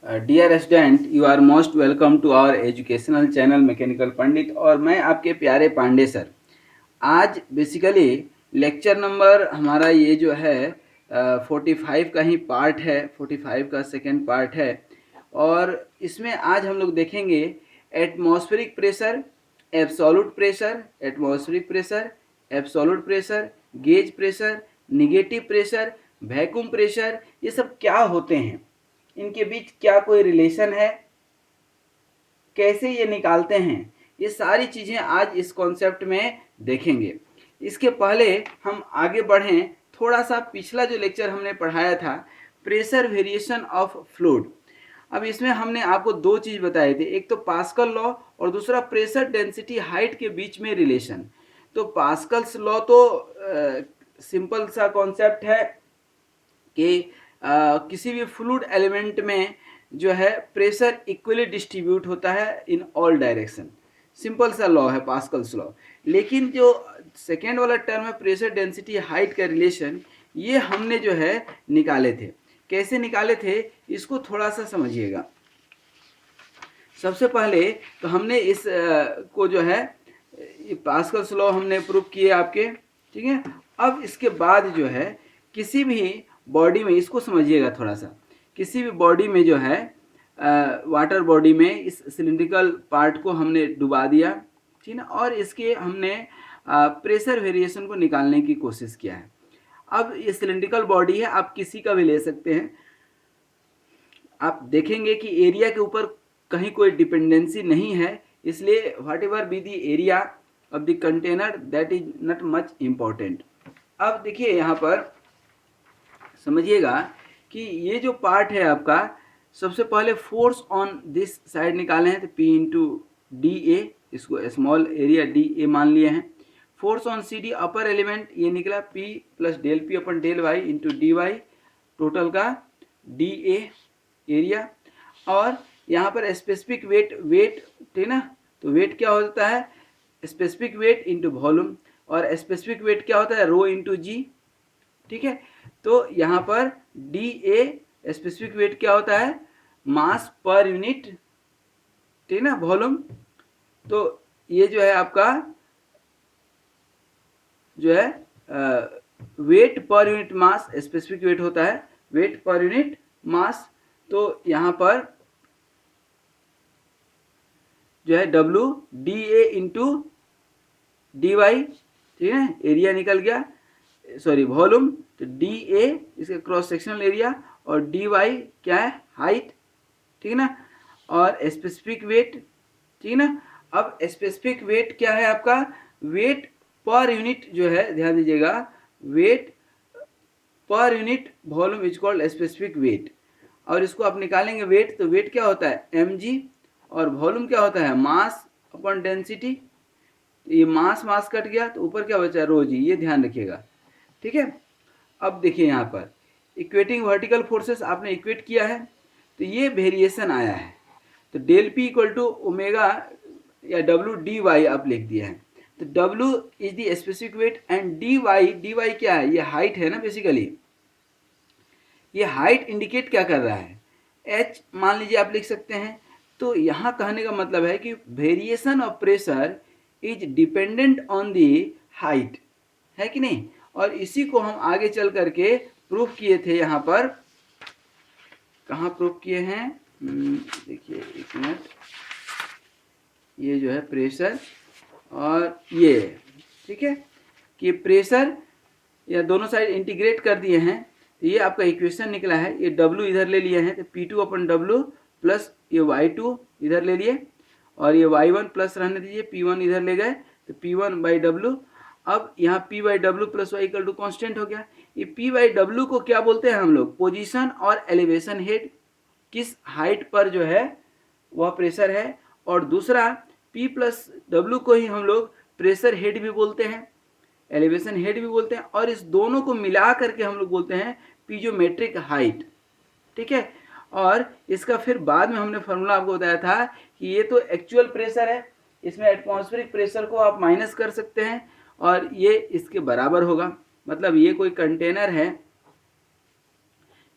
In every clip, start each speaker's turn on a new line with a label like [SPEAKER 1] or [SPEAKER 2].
[SPEAKER 1] Dear student, you are most welcome to our educational channel mechanical Pandit. और मैं आपके प्यारे पांडे सर। आज बेसिकली लेक्चर नंबर हमारा ये जो है 45 का ही पार्ट है, 45 का सेकेंड पार्ट है। और इसमें आज हम लोग देखेंगे atmospheric pressure, absolute pressure, atmospheric pressure, absolute pressure, gauge pressure, negative pressure, vacuum pressure, ये सब क्या होते हैं, इनके बीच क्या कोई रिलेशन है, कैसे ये निकालते हैं, ये सारी चीज़ें आज इस कॉन्सेप्ट में देखेंगे। इसके पहले हम आगे बढ़ें, थोड़ा सा पिछला जो लेक्चर हमने पढ़ाया था प्रेशर वेरिएशन ऑफ फ्लूइड। अब इसमें हमने आपको दो चीज़ बताए थे, एक तो पास्कल लॉ और दूसरा प्रेशर डेंसिटी हाइट के बीच में रिलेशन। तो पास्कल्स लॉ तो सिंपल सा कॉन्सेप्ट है कि किसी भी फ्लूइड एलिमेंट में जो है प्रेशर इक्वली डिस्ट्रीब्यूट होता है इन ऑल डायरेक्शन। सिंपल सा लॉ है पास्कल्स लॉ। लेकिन जो सेकेंड वाला टर्म है प्रेशर डेंसिटी हाइट का रिलेशन, ये हमने जो है निकाले थे। कैसे निकाले थे इसको थोड़ा सा समझिएगा। सबसे पहले तो हमने इस को जो है पास्कल्स लॉ हमने प्रूव किए आपके, ठीक है। अब इसके बाद जो है किसी भी बॉडी में, इसको समझिएगा थोड़ा सा, किसी भी बॉडी में जो है वाटर बॉडी में इस सिलिंड्रिकल पार्ट को हमने डुबा दिया, ठीक है, और इसके हमने प्रेशर वेरिएशन को निकालने की कोशिश किया है। अब ये सिलिंड्रिकल बॉडी है, आप किसी का भी ले सकते हैं। आप देखेंगे कि एरिया के ऊपर कहीं कोई डिपेंडेंसी नहीं है, इसलिए what ever be the area of the container that is not much important. अब देखिए यहाँ पर समझिएगा कि ये जो पार्ट है आपका, सबसे पहले फोर्स ऑन दिस साइड निकाले हैं तो P इंटू डी ए, इसको स्मॉल एरिया डी ए मान लिए हैं। Force on C D upper element ये निकला P plus del P upon del Y into D Y, total का डी ए एरिया। और यहाँ पर स्पेसिफिक वेट ठीक ना, तो वेट क्या होता है, स्पेसिफिक वेट इंटू वॉल्यूम, और स्पेसिफिक वेट क्या होता है रो इंटू जी, ठीक है। तो यहाँ पर डी ए स्पेसिफिक वेट क्या होता है, मास पर यूनिट, ठीक ना, वॉल्यूम। तो ये जो है आपका जो है wait per unit mass, specific weight होता है वेट पर यूनिट मास। तो यहाँ पर जो है W D A into D Y, ठीक है, एरिया निकल गया, सॉरी वॉल्यूम। तो डी ए इसका क्रॉस सेक्शनल एरिया और डी वाई क्या है हाइट, ठीक है ना, और स्पेसिफिक वेट, ठीक है ना। अब स्पेसिफिक वेट क्या है आपका, वेट पर यूनिट जो है, ध्यान दीजिएगा, weight per unit volume is called specific weight. और इसको आप निकालेंगे वेट, तो वेट क्या होता है mg, और वॉल्यूम क्या होता है मास अपॉन डेंसिटी। ये मास कट गया तो ऊपर क्या बचा रो जी, ये ध्यान रखिएगा, ठीक है। अब देखिए यहाँ पर इक्वेटिंग वर्टिकल फोर्सेस आपने इक्वेट किया है, तो ये वेरिएशन आया है। तो del P equal to omega या डब्ल्यू डी वाई आप लिख दिया है। तो W is the specific weight and D Y क्या है, ये हाइट है ना बेसिकली। ये हाइट इंडिकेट क्या कर रहा है, एच मान लीजिए आप लिख सकते हैं। तो यहाँ कहने का मतलब है कि variation of pressure is dependent on the height, है कि नहीं। और इसी को हम आगे चल करके प्रूफ किए थे। यहाँ पर कहाँ प्रूफ किए हैं, देखिए एक मिनट, ये जो है प्रेशर और ये, ठीक है, कि प्रेशर या दोनों साइड इंटीग्रेट कर दिए हैं। तो ये आपका इक्वेशन निकला है, ये W इधर ले लिए हैं तो P2 अपन W प्लस ये Y2 इधर ले लिए, और ये Y1 प्लस रहने दीजिए, P1 इधर ले गए तो P1 बाई W। अब यहाँ P by W plus Y equal to constant हो गया। ये P बाई डब्ल्यू को क्या बोलते हैं हम लोग, पोजीशन और एलिवेशन हेड, किस हाइट पर जो है वह प्रेशर है। और दूसरा P प्लस डब्ल्यू को ही हम लोग प्रेशर हेड भी बोलते हैं, एलिवेशन हेड भी बोलते हैं, और इस दोनों को मिला करके हम लोग बोलते हैं पीजोमेट्रिक हाइट, ठीक है। और इसका फिर बाद में हमने फार्मूला आपको बताया था कि ये तो एक्चुअल प्रेशर है, इसमें एटमॉस्फेरिक प्रेशर को आप माइनस कर सकते हैं और ये इसके बराबर होगा। मतलब ये कोई कंटेनर है,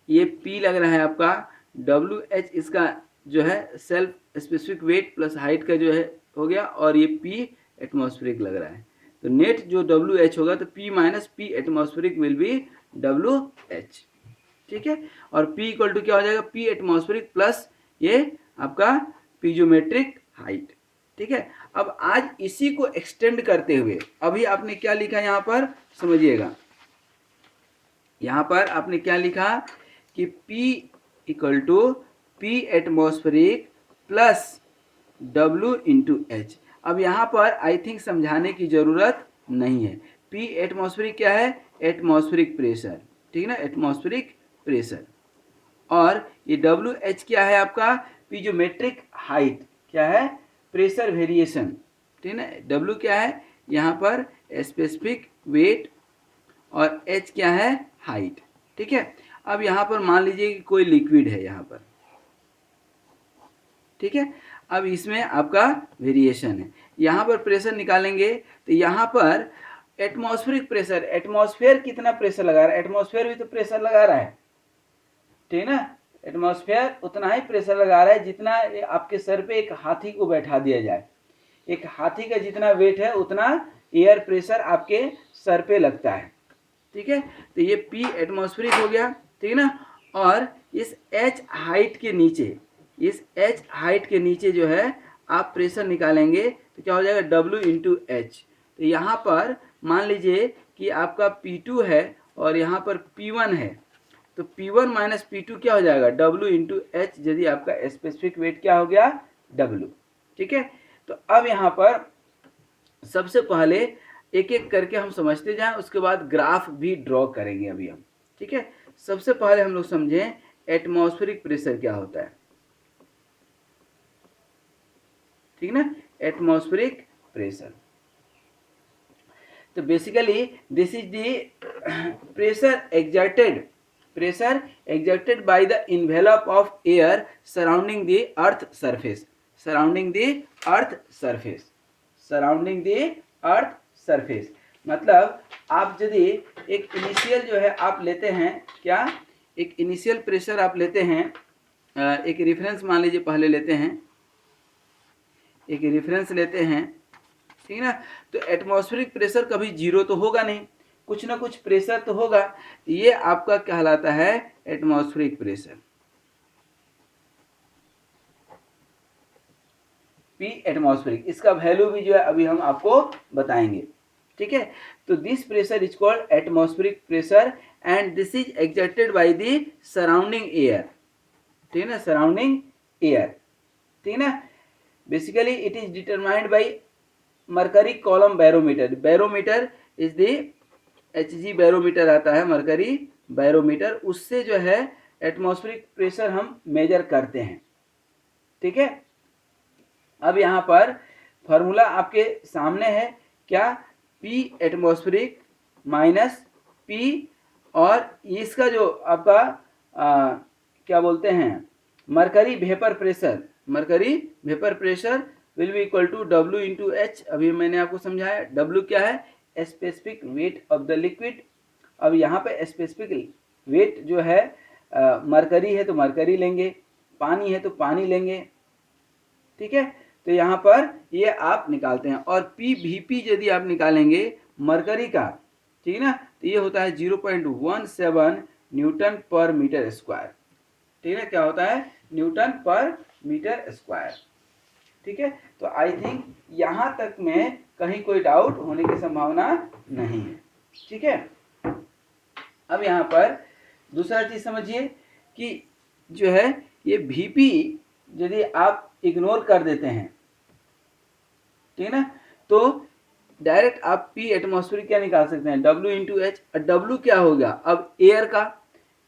[SPEAKER 1] ये P लग रहा है आपका, डब्ल्यू एच इसका जो है self specific weight plus height का जो है हो गया, और ये पी एटमॉस्फेरिक लग रहा है। तो नेट जो डब्ल्यू एच होगा तो P minus P atmospheric will be W H. ठीक है, और पी इक्वल टू क्या हो जाएगा, पी एटमॉस्फेरिक प्लस ये आपका पीजोमेट्रिक हाइट। ठीक है, अब आज इसी को एक्सटेंड करते हुए अभी आपने क्या लिखा यहाँ पर समझिएगा। यहाँ पर आपने क्या लिखा कि P equal to P atmospheric plus W into H. अब यहाँ पर आई थिंक समझाने की ज़रूरत नहीं है। P एटमॉस्फेरिक क्या है, एटमॉस्फेरिक प्रेशर, ठीक है ना, एटमॉस्फेरिक प्रेशर। और ये WH क्या है आपका, पीजोमेट्रिक हाइट क्या है, प्रेशर वेरिएशन, ठीक है ना। W क्या है यहाँ पर स्पेसिफिक वेट, और H क्या है हाइट। ठीक है, अब यहाँ पर मान लीजिए कि कोई लिक्विड है यहाँ पर, ठीक है, अब इसमें आपका वेरिएशन है, यहाँ पर प्रेशर निकालेंगे तो यहाँ पर एटमॉस्फेरिक प्रेशर, एटमॉस्फेयर कितना प्रेशर लगा रहा है, एटमॉस्फेयर भी तो प्रेशर लगा रहा है, ठीक है ना, एटमॉस्फेयर उतना ही प्रेशर लगा रहा है जितना आपके सर पे एक हाथी को बैठा दिया जाए, एक हाथी का जितना वेट है उतना एयर प्रेशर आपके सर पे लगता है। ठीक है, तो ये P एटमॉस्फेरिक हो गया, ठीक है ना। और इस H हाइट के नीचे, इस H हाइट के नीचे जो है आप प्रेशर निकालेंगे तो क्या हो जाएगा, W इंटू एच। तो यहाँ पर मान लीजिए कि आपका P2 है और यहाँ पर P1 है, तो P1 माइनस P2 क्या हो जाएगा, W इंटू एच, यदि आपका स्पेसिफिक वेट क्या हो गया, W। ठीक है, तो अब यहाँ पर सबसे पहले एक एक करके हम समझते जाएं, उसके बाद ग्राफ भी ड्रॉ करेंगे अभी हम। ठीक है, सबसे पहले हम लोग समझें एटमॉस्फेरिक प्रेशर क्या होता है, ठीक है ना, एटमॉस्फेरिक प्रेशर। तो basically this is the pressure exerted by the envelope of air surrounding the earth surface, surrounding the earth surface, surrounding the earth surface। मतलब आप यदि एक इनिशियल जो है आप लेते हैं, क्या, एक इनिशियल प्रेशर आप लेते हैं, एक रेफरेंस मान लीजिए पहले लेते हैं, एक रेफरेंस लेते हैं, ठीक है ना। तो एटमॉस्फेरिक प्रेशर कभी जीरो तो होगा नहीं, कुछ ना कुछ प्रेशर तो होगा, ये आपका कहलाता है एटमॉस्फेरिक प्रेशर, पी एटमॉस्फेरिक। इसका वैल्यू भी जो है अभी हम आपको बताएंगे। ठीक है, तो this pressure is called atmospheric pressure and this is exerted by the surrounding air, ठीक है ना, सराउंडिंग एयर, ठीक है ना। Basically it is determined by mercury column barometer, barometer is the HG barometer आता है, मरकरी बैरोमीटर, उससे जो है एटमॉस्फेरिक प्रेशर हम मेजर करते हैं। ठीक है, अब यहाँ पर फार्मूला आपके सामने है, क्या, P एटमॉस्फेरिक माइनस P, और इसका जो आपका क्या बोलते हैं, mercury vapour pressure, mercury vapour pressure will be equal to W into H. अभी मैंने आपको समझाया, W क्या है, specific weight of the liquid. अब यहाँ पे स्पेसिफिक वेट जो है मरकरी है तो मरकरी लेंगे, पानी है तो पानी लेंगे। ठीक है, तो यहाँ पर ये आप निकालते हैं, और PVP यदि आप निकालेंगे मरकरी का, ठीक है ना, तो ये होता है 0.17 न्यूटन पर मीटर स्क्वायर, ठीक है, क्या होता है, न्यूटन पर मीटर स्क्वायर। ठीक है, तो आई थिंक यहाँ तक में कहीं कोई डाउट होने की संभावना नहीं है। ठीक है, अब यहाँ पर दूसरा चीज समझिए कि जो है ये VP यदि आप इग्नोर कर देते हैं, ठीक है ना, तो डायरेक्ट आप P एटमॉस्फेरिक क्या निकाल सकते हैं, W इंटू एच। W क्या होगा, अब एयर का,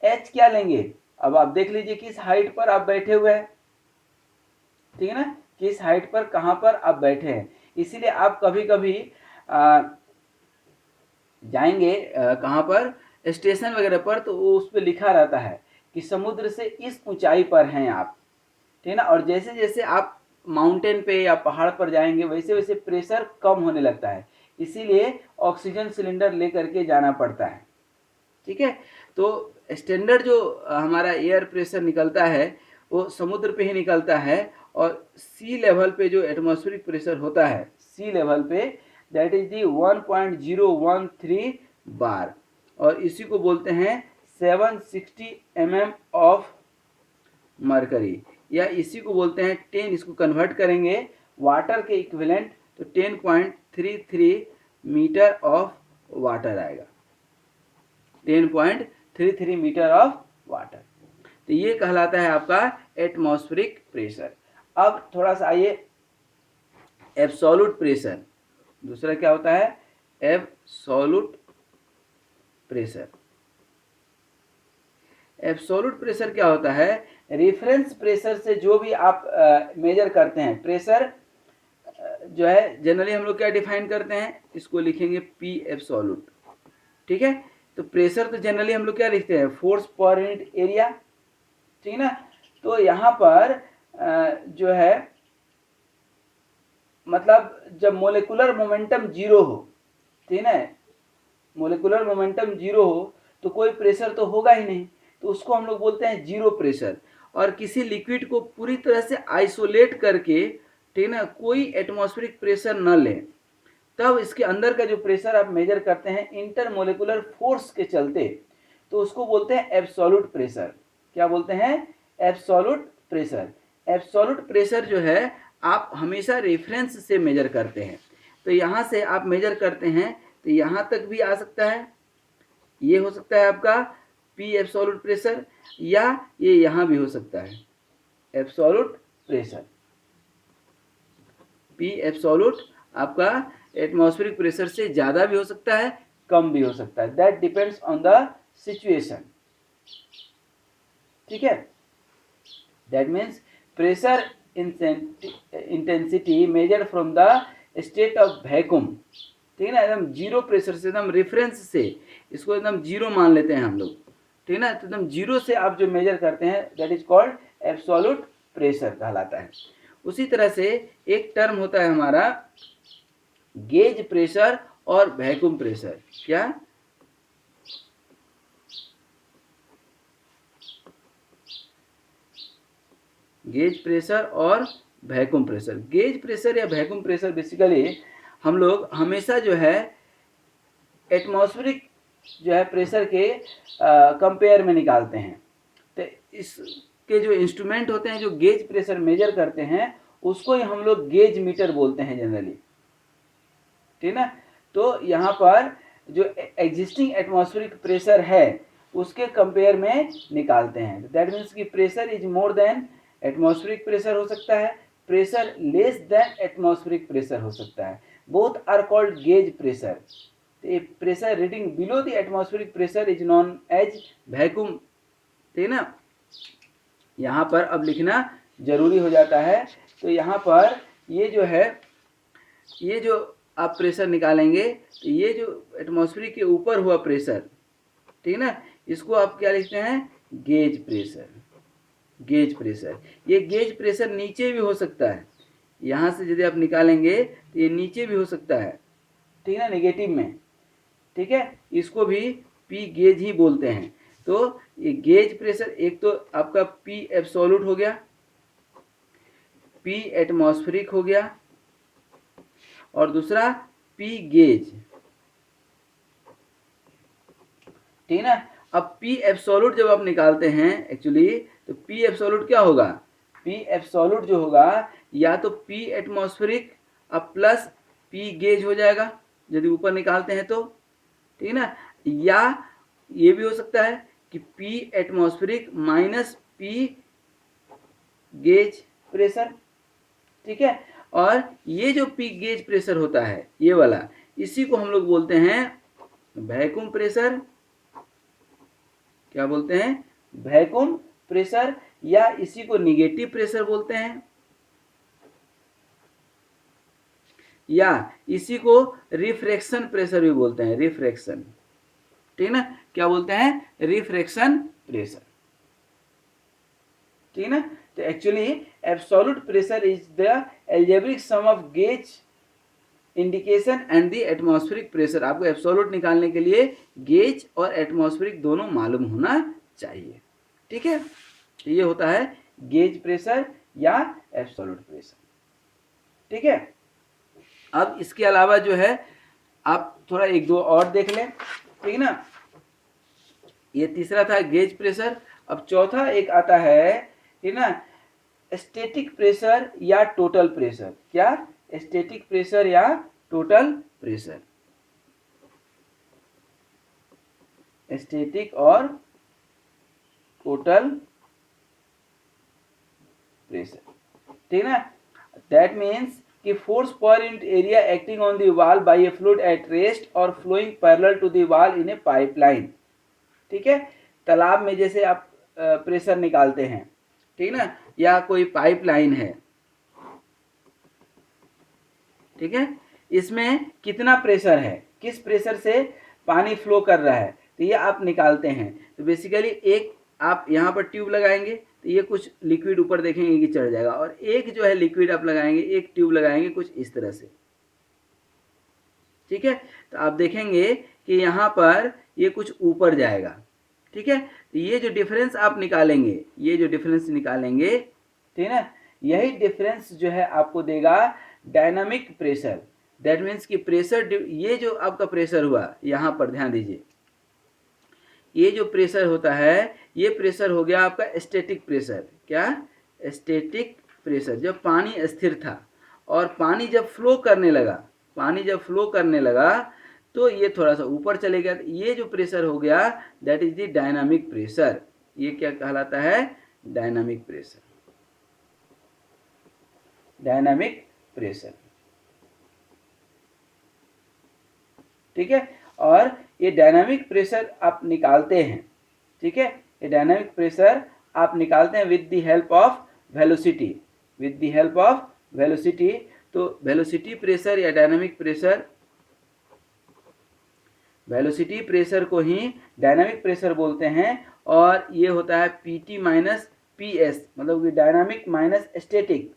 [SPEAKER 1] H क्या लेंगे, अब आप देख लीजिए किस हाइट पर आप बैठे हुए हैं, ठीक है ना, किस हाइट पर कहाँ पर आप बैठे हैं। इसीलिए आप कभी कभी जाएंगे कहाँ पर, स्टेशन वगैरह पर, तो उस पर लिखा रहता है कि समुद्र से इस ऊंचाई पर हैं आप, ठीक है ना, और जैसे जैसे आप माउंटेन पे या पहाड़ पर जाएंगे वैसे वैसे प्रेशर कम होने लगता है, इसीलिए ऑक्सीजन सिलेंडर लेकर के जाना पड़ता है। ठीक है। तो स्टैंडर्ड जो हमारा एयर प्रेशर निकलता है वो समुद्र पे ही निकलता है, और सी लेवल पे जो एटमॉस्फेरिक प्रेशर होता है सी लेवल पे, दैट इज दी 1.013 बार, और इसी को बोलते हैं 760 mm ऑफ मरकरी, या इसी को बोलते हैं 10, इसको कन्वर्ट करेंगे वाटर के इक्विवेलेंट तो 10.33 मीटर ऑफ वाटर आएगा, 10.33 मीटर ऑफ वाटर। तो ये कहलाता है आपका एटमॉस्फेरिक प्रेशर। अब थोड़ा सा आइए एब्सोल्यूट प्रेशर, दूसरा क्या होता है एब्सोल्यूट प्रेशर। एब्सोल्यूट प्रेशर क्या होता है, रेफरेंस प्रेशर से जो भी आप मेजर करते हैं प्रेशर जो है, जनरली हम लोग क्या डिफाइन करते हैं, इसको लिखेंगे पी एब्सोल्यूट, ठीक है। तो प्रेशर तो जनरली हम लोग क्या लिखते हैं, फोर्स पर यूनिट एरिया, ठीक है ना। तो यहाँ पर जो है मतलब जब मोलिकुलर मोमेंटम जीरो हो, ठीक है ना, मोलिकुलर मोमेंटम जीरो हो तो कोई प्रेशर तो होगा ही नहीं, तो उसको हम लोग बोलते हैं जीरो प्रेशर। और किसी लिक्विड को पूरी तरह से आइसोलेट करके, ठीक है ना, कोई एटमॉस्फेरिक प्रेशर न लें, तब इसके अंदर का जो प्रेशर आप मेजर करते हैं इंटरमोलिकुलर फोर्स के चलते, तो उसको बोलते हैं एब्सोल्यूट प्रेशर। क्या बोलते हैं, एब्सोल्यूट प्रेशर। एब्सोल्यूट प्रेशर जो है आप हमेशा रेफरेंस से मेजर करते हैं, तो यहाँ से आप मेजर करते हैं तो यहाँ तक भी आ सकता है, ये हो सकता है आपका पी एब्सोल्यूट प्रेशर, या ये यहाँ भी हो सकता है एब्सोल्यूट प्रेशर। पी एब्सोल्यूट आपका एटमॉस्फेरिक प्रेशर से ज़्यादा भी हो सकता है, कम भी हो सकता है, that depends on the situation, ठीक है। That means pressure intensity measured from the state of vacuum, ठीक है ना, एकदम जीरो प्रेशर से, एकदम रेफरेंस से, इसको एकदम जीरो मान लेते हैं हम लोग, ठीक है ना। तो एकदम जीरो से आप जो मेजर करते हैं that is called absolute pressure कहलाता है। उसी तरह से एक टर्म होता है हमारा गेज प्रेशर और वैक्यूम प्रेशर। क्या, गेज प्रेशर और वैक्यूम प्रेशर। गेज प्रेशर या वैक्यूम प्रेशर बेसिकली हम लोग हमेशा जो है एटमॉस्फेरिक जो है प्रेशर के कंपेयर में निकालते हैं। तो इसके जो इंस्ट्रूमेंट होते हैं जो गेज प्रेशर मेजर करते हैं उसको ही हम लोग गेज मीटर बोलते हैं जनरली, ठीक है ना। तो यहाँ पर जो एग्जिस्टिंग एटमॉस्फेरिक प्रेशर है उसके कंपेयर में निकालते हैं। दैट मीन्स कि pressure is more than atmospheric pressure हो सकता है, pressure less than atmospheric pressure हो सकता है, both are called gauge pressure. Pressure reading below the atmospheric pressure is known as vacuum, ठीक है ना। यहाँ पर अब लिखना जरूरी हो जाता है। तो यहाँ पर ये जो है, ये जो आप प्रेशर निकालेंगे तो ये जो एटमॉस्फेरिक के ऊपर हुआ प्रेशर, ठीक है ना, इसको आप क्या लिखते हैं, गेज प्रेशर। गेज प्रेशर, ये गेज प्रेशर नीचे भी हो सकता है, यहाँ से यदि आप निकालेंगे तो ये नीचे भी हो सकता है, ठीक है ना, नेगेटिव में, ठीक है, इसको भी पी गेज ही बोलते हैं। तो ये गेज प्रेशर एक तो आपका पी एब्सोल्यूट हो गया, पी एटमॉस्फेरिक हो गया, और दूसरा पी गेज, ठीक है ना। अब पी एब्सोल्यूट जब आप निकालते हैं एक्चुअली, तो पी एब्सोल्यूट क्या होगा, पी एब्सोल्यूट जो होगा या तो पी एटमॉस्फेरिक अब प्लस पी गेज हो जाएगा यदि ऊपर निकालते हैं तो, ठीक है ना, या ये भी हो सकता है कि P atmospheric minus P gauge pressure, ठीक है। और ये जो पी गेज प्रेशर होता है ये वाला, इसी को हम लोग बोलते हैं वैक्यूम प्रेशर। क्या बोलते हैं, वैक्यूम प्रेशर, या इसी को निगेटिव प्रेशर बोलते हैं, या इसी को रिफ्रैक्शन प्रेशर भी बोलते हैं, रिफ्रैक्शन, ठीक है ना। क्या बोलते हैं, रिफ्रैक्शन प्रेशर, ठीक है ना। तो actually absolute pressure is the algebraic sum of gauge indication and the atmospheric pressure. आपको एब्सोल्यूट निकालने के लिए गेज और एटमॉस्फेरिक दोनों मालूम होना चाहिए। ठीक है, ये होता है गेज प्रेशर या एब्सोल्यूट प्रेशर। ठीक है, अब इसके अलावा जो है आप थोड़ा एक दो और देख लें। ठीक है ना, ये तीसरा था गेज प्रेशर। अब चौथा एक आता है, ठीक ना, स्टैटिक प्रेशर या टोटल प्रेशर। क्या? स्टैटिक प्रेशर या टोटल प्रेशर। स्टैटिक और टोटल प्रेशर। ठीक है ना, दैट मीन्स कि force per unit area acting on the wall by a fluid at rest और flowing parallel to the wall in a pipeline. ठीक है, तालाब में जैसे आप प्रेशर निकालते हैं, ठीक ना, या कोई पाइपलाइन है, ठीक है, इसमें कितना प्रेशर है, किस प्रेशर से पानी फ्लो कर रहा है, तो ये आप निकालते हैं। तो बेसिकली एक आप यहाँ पर ट्यूब लगाएंगे तो ये कुछ लिक्विड ऊपर देखेंगे कि चढ़ जाएगा, और एक जो है लिक्विड आप लगाएंगे, एक ट्यूब लगाएंगे कुछ इस तरह से। ठीक है, तो आप देखेंगे कि यहाँ पर ये कुछ ऊपर जाएगा। ठीक है, तो ये जो डिफरेंस आप निकालेंगे, ये जो डिफरेंस निकालेंगे, ठीक है ना, यही डिफरेंस जो है आपको देगा डायनामिक प्रेशर। दैट मीन्स कि प्रेशर, ये जो आपका प्रेशर हुआ, यहाँ पर ध्यान दीजिए, ये जो प्रेशर होता है, ये प्रेशर हो गया आपका स्टैटिक प्रेशर। क्या? Static pressure. जब पानी स्थिर था और पानी जब फ्लो करने लगा, पानी जब फ्लो करने लगा तो ये थोड़ा सा ऊपर चले गया, ये जो प्रेशर हो गया that is the dynamic pressure. ये क्या कहलाता है? Dynamic pressure. Dynamic pressure. ठीक है, और ये डायनामिक प्रेशर आप निकालते हैं। ठीक है, ये डायनामिक प्रेशर आप निकालते हैं with the help of velocity, with the help of velocity. तो वेलोसिटी प्रेशर या डायनामिक प्रेशर, वेलोसिटी प्रेशर को ही डायनामिक प्रेशर बोलते हैं, और ये होता है पीटी माइनस पीएस, मतलब कि डायनामिक माइनस स्टैटिक।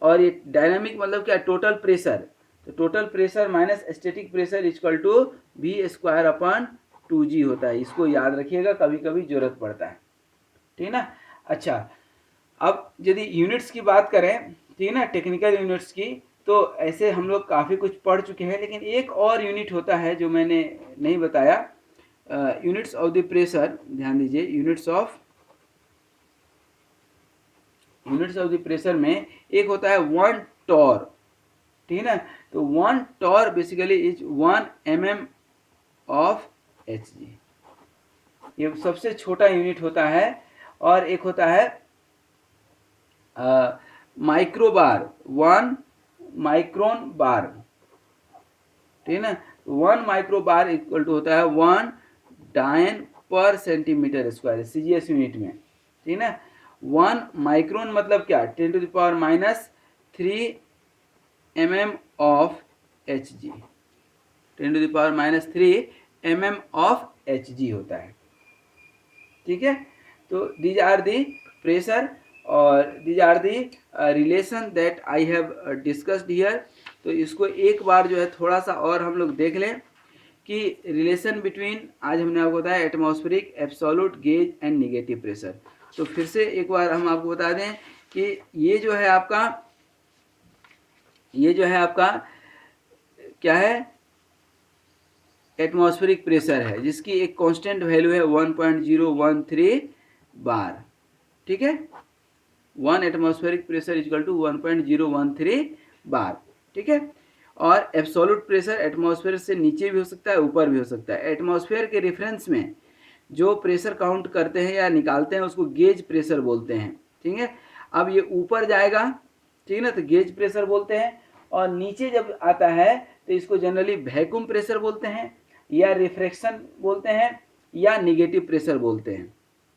[SPEAKER 1] और ये डायनामिक मतलब क्या? Total pressure. तो total pressure minus static pressure equal to V square upon 2g होता है। इसको याद रखिएगा, कभी कभी जरूरत पड़ता है। ठीक है ना। अच्छा, अब यदि यूनिट्स की बात करें, ठीक है ना, टेक्निकल यूनिट्स की, तो ऐसे हम लोग काफ़ी कुछ पढ़ चुके हैं, लेकिन एक और यूनिट होता है जो मैंने नहीं बताया, यूनिट्स ऑफ द प्रेशर। ध्यान दीजिए, यूनिट्स ऑफ द प्रेशर में एक होता है 1 टॉर। ठीक है ना, तो 1 torr basically is 1 mm of Hg। ये सबसे छोटा यूनिट होता है। और एक होता है माइक्रोबार, 1 माइक्रोन बार। ठीक है ना, 1 माइक्रोबार इक्वल टू होता है 1 डायन पर सेंटीमीटर स्क्वायर, सीजीएस यूनिट में। ठीक है ना, 1 माइक्रोन मतलब क्या? 10 to the power minus 3 mm of Hg, 10 to the power minus 3 mm of Hg होता है। ठीक है, तो दीज आर दी प्रेशर और these are the relation that I have discussed here. तो इसको एक बार जो है थोड़ा सा और हम लोग देख लें कि रिलेशन बिटवीन, आज हमने आपको बताया atmospheric, absolute, gauge and negative pressure. तो फिर से एक बार हम आपको बता दें कि ये जो है आपका क्या है? एटमॉस्फेरिक प्रेशर है, जिसकी एक कांस्टेंट वैल्यू है 1.013 बार। ठीक है, 1 एटमॉस्फेरिक प्रेशर इक्वल टू 1.013 बार। ठीक है, और एब्सोल्यूट प्रेशर एटमॉस्फेयर से नीचे भी हो सकता है, ऊपर भी हो सकता है। एटमॉस्फेयर के रेफरेंस में जो प्रेशर काउंट करते हैं या निकालते हैं उसको गेज प्रेशर बोलते हैं। ठीक है, अब ये ऊपर जाएगा, ठीक है ना, तो गेज प्रेशर बोलते हैं, और नीचे जब आता है तो इसको जनरली वैक्यूम प्रेशर बोलते हैं, या रिफ्रैक्शन बोलते हैं, या निगेटिव प्रेशर बोलते हैं।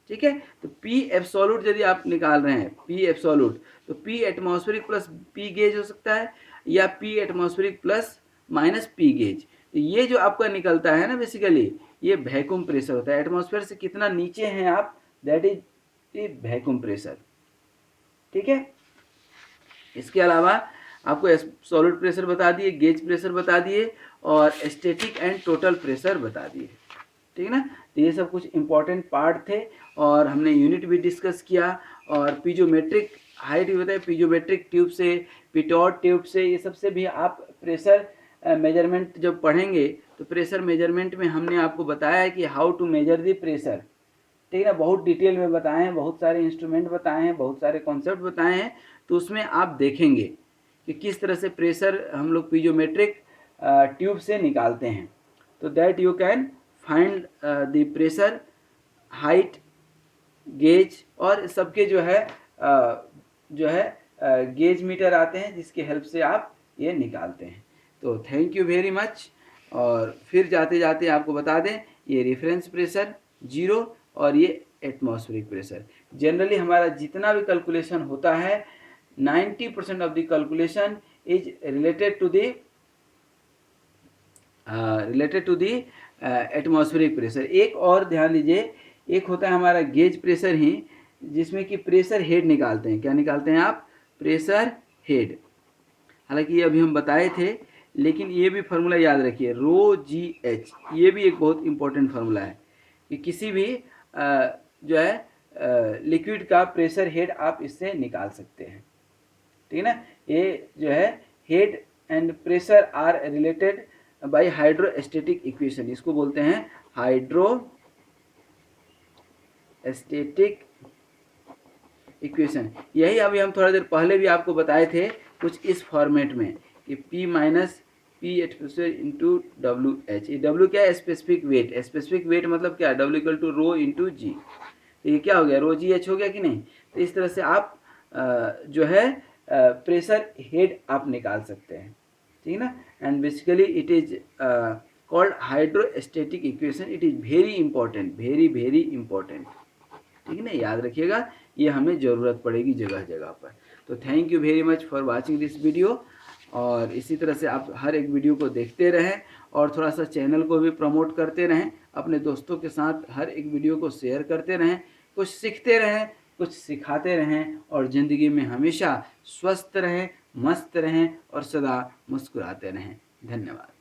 [SPEAKER 1] ठीक है, तो पी एब्सोल्यूट यदि आप निकाल रहे हैं, पी एब्सोल्यूट, तो P atmospheric plus P gauge हो सकता है, या P atmospheric plus minus P gauge. तो ये जो आपका निकलता है ना, बेसिकली ये वैक्यूम प्रेशर होता है। एटमॉस्फेयर से कितना नीचे हैं आप, दैट इज वैक्यूम प्रेशर। ठीक है, इसके अलावा आपको सॉलिड प्रेशर बता दिए, गेज प्रेशर बता दिए और स्टैटिक एंड टोटल प्रेशर बता दिए, ठीक है ना। तो ये सब कुछ इंपॉर्टेंट पार्ट थे और हमने यूनिट भी डिस्कस किया और पीजोमेट्रिक हाइट भी बताया, पीजोमेट्रिक ट्यूब से, पिटॉट ट्यूब से, ये सबसे भी आप प्रेशर मेजरमेंट जब पढ़ेंगे तो प्रेशर मेजरमेंट में हमने आपको बताया है कि how to measure the pressure, ठीक है ना। बहुत डिटेल में बताए हैं, बहुत सारे इंस्ट्रूमेंट बताए हैं, बहुत सारे कॉन्सेप्ट बताए हैं, तो उसमें आप देखेंगे कि किस तरह से प्रेशर हम लोग पीजोमेट्रिक ट्यूब से निकालते हैं। तो that you can find the pressure, height, gauge और सबके जो है गेज मीटर आते हैं जिसके हेल्प से आप ये निकालते हैं। तो थैंक यू वेरी मच। और फिर जाते जाते आपको बता दें, ये रेफरेंस प्रेशर 0 और ये एटमॉस्फेरिक प्रेशर। जनरली हमारा जितना भी कैलकुलेशन होता है 90% of the calculation is related to the atmospheric pressure. एक और ध्यान दीजिए, एक होता है हमारा गेज प्रेशर ही, जिसमें कि प्रेशर हेड निकालते हैं। क्या निकालते हैं आप? Pressure head. हालांकि ये अभी हम बताए थे, लेकिन ये भी फार्मूला याद रखिए, रो जी एच, ये भी एक बहुत इंपॉर्टेंट फार्मूला है कि किसी भी जो है लिक्विड का प्रेशर हेड आप इससे निकाल सकते हैं, ठीक है ना। ये जो है head and pressure are related by hydrostatic equation, इसको बोलते हैं हाइड्रोस्टैटिक इक्वेशन। यही अभी हम थोड़ा देर पहले भी आपको बताए थे कुछ इस फॉर्मेट में कि P minus P atmosphere into W H. ये डब्ल्यू क्या है? Specific weight. स्पेसिफिक वेट मतलब क्या? W equal to rho into G. तो ये क्या हो गया? रो जी एच हो गया कि नहीं। तो इस तरह से आप जो है प्रेशर हेड आप निकाल सकते हैं, ठीक है ना। And basically it is called hydrostatic equation. It is very important, very very important, ठीक है ना। याद रखिएगा, ये हमें ज़रूरत पड़ेगी जगह जगह पर। तो thank you very much for watching this video. और इसी तरह से आप हर एक वीडियो को देखते रहें और थोड़ा सा चैनल को भी प्रमोट करते रहें, अपने दोस्तों के साथ हर एक वीडियो को शेयर करते रहें, कुछ सीखते रहें, कुछ सिखाते रहें और ज़िंदगी में हमेशा स्वस्थ रहें, मस्त रहें और सदा मुस्कुराते रहें। धन्यवाद।